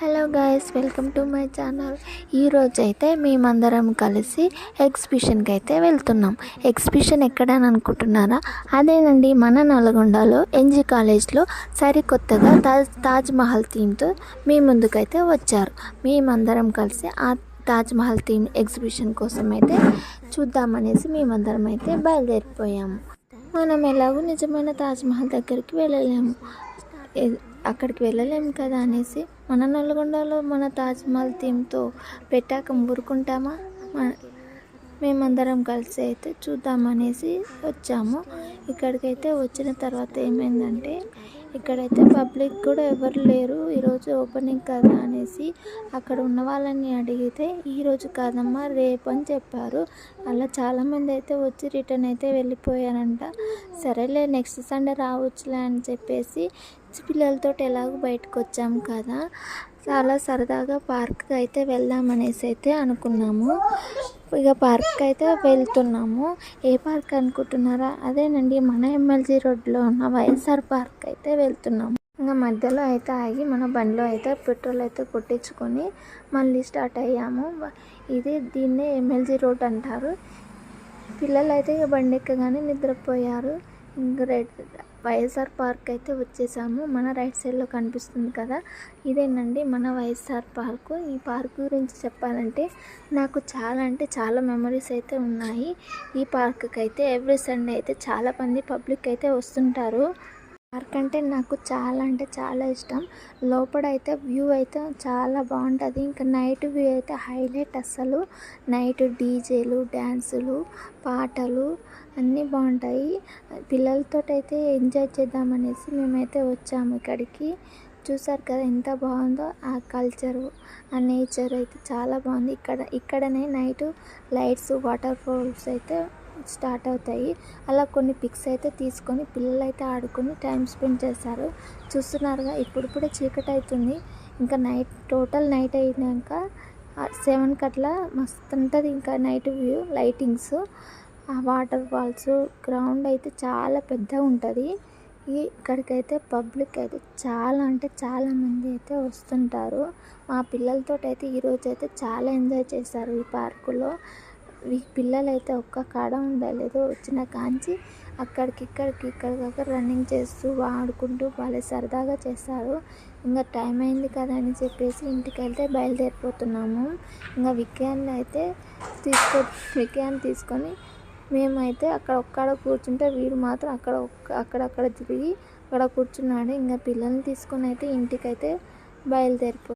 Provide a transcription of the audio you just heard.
Hello guys, welcome to my channel. ఈరోజు అయితే మేమందరం కలిసి ఎగ్జిబిషన్కి అయితే వెళ్తున్నాం. ఎగ్జిబిషన్ ఎక్కడని అనుకుంటున్నారా? అదేనండి, మన నల్గొండలో ఎన్జీ కాలేజ్లో సరికొత్తగా తాజ్మహల్ థీమ్తో మీ ముందుకైతే వచ్చారు. మేమందరం కలిసి ఆ తాజ్మహల్ థీమ్ ఎగ్జిబిషన్ కోసం అయితే చూద్దామనేసి మేమందరం అయితే బయలుదేరిపోయాము. మనం ఎలాగో నిజమైన తాజ్మహల్ దగ్గరికి అక్కడికి వెళ్ళలేము కదా అనేసి మన నల్గొండలో మన తాజ్మహల్ థీమ్తో పెట్టాక ఊరుకుంటామా? మేమందరం కలిసి అయితే చూద్దామనేసి వచ్చాము. ఇక్కడికైతే వచ్చిన తర్వాత ఏమైందంటే, ఇక్కడైతే పబ్లిక్ కూడా ఎవరు లేరు. ఈరోజు ఓపెనింగ్ కదా అనేసి అక్కడ ఉన్న వాళ్ళని అడిగితే ఈరోజు కాదమ్మా రేపు అని చెప్పారు. అలా చాలామంది అయితే వచ్చి రిటర్న్ అయితే వెళ్ళిపోయారంట. సరేలే నెక్స్ట్ సండే రావచ్చులే అని చెప్పేసి పిల్లలతో ఎలాగో బయటకు వచ్చాము కదా, చాలా సరదాగా పార్క్కి అయితే వెళ్దామనేసి అయితే అనుకున్నాము. ఇక పార్క్కి అయితే వెళ్తున్నాము. ఏ పార్క్ అనుకుంటున్నారా? అదేనండి, మన ఎమ్మెల్సీ రోడ్లో ఉన్న వైఎస్ఆర్ పార్క్ అయితే వెళ్తున్నాము. ఇంకా మధ్యలో అయితే ఆగి మన బండిలో అయితే పెట్రోల్ అయితే కొట్టించుకొని మళ్ళీ స్టార్ట్ అయ్యాము. దీన్నే ఎమ్మెల్సీ రోడ్ అంటారు. పిల్లలు అయితే ఇక బండి ఎక్కగానే నిద్రపోయారు. ఇంకా వైఎస్ఆర్ పార్క్ అయితే వచ్చేసాము. మన రైట్ సైడ్లో కనిపిస్తుంది కదా, ఇదేనండి మన వైఎస్ఆర్ పార్కు. ఈ పార్క్ గురించి చెప్పాలంటే నాకు చాలా అంటే చాలా మెమరీస్ అయితే ఉన్నాయి. ఈ పార్క్కి అయితే ఎవ్రీ సండే అయితే చాలా మంది పబ్లిక్ అయితే వస్తుంటారు. పార్క్ అంటే నాకు చాలా అంటే చాలా ఇష్టం. లోపల అయితే వ్యూ అయితే చాలా బాగుంటుంది. ఇంకా నైట్ వ్యూ అయితే హైలైట్. అస్సలు నైట్ డీజేలు, డ్యాన్సులు, పాటలు అన్నీ బాగుంటాయి. పిల్లలతో అయితే ఎంజాయ్ చేద్దామనేసి మేమైతే వచ్చాము ఇక్కడికి. చూసారు కదా ఎంత బాగుందో ఆ కల్చరు, ఆ నేచర్ అయితే చాలా బాగుంది. ఇక్కడనే నైట్ లైట్స్, వాటర్ ఫాల్స్ అయితే స్టార్ట్ అవుతాయి. అలా కొన్ని పిక్స్ అయితే తీసుకొని పిల్లలు అయితే ఆడుకొని టైం స్పెండ్ చేశారు. చూస్తున్నారుగా, ఇప్పుడిప్పుడే చీకటి అవుతుంది. ఇంకా టోటల్ నైట్ అయినాక 7 అట్లా మస్తు ఉంటుంది. ఇంకా నైట్ వ్యూ, లైటింగ్స్, ఆ వాటర్ ఫాల్స్, గ్రౌండ్ అయితే చాలా పెద్దగా ఉంటుంది. ఇక్కడికైతే పబ్లిక్ అయితే చాలా అంటే చాలా మంది అయితే వస్తుంటారు. మా పిల్లలతో అయితే ఈరోజు అయితే చాలా ఎంజాయ్ చేశారు ఈ పార్కులో. ఈ పిల్లలు అయితే ఒక్క కాడ ఉండలేదు. వచ్చిన కాంచి ఇక్కడికక్కడ రన్నింగ్ చేస్తూ ఆడుకుంటూ భలే సరదాగా చేశారు. ఇంకా టైం అయింది కదా అని చెప్పేసి ఇంటికి అయితే బయలుదేరిపోతున్నాము. ఇంకా విక్యాన్ని తీసుకొని మేమైతే అక్కడ కూర్చుంటే వీడు మాత్రం అక్కడక్కడ తిరిగి అక్కడ కూర్చున్నాడు. ఇంకా పిల్లల్ని తీసుకొని అయితే ఇంటికైతే బయలుదేరిపో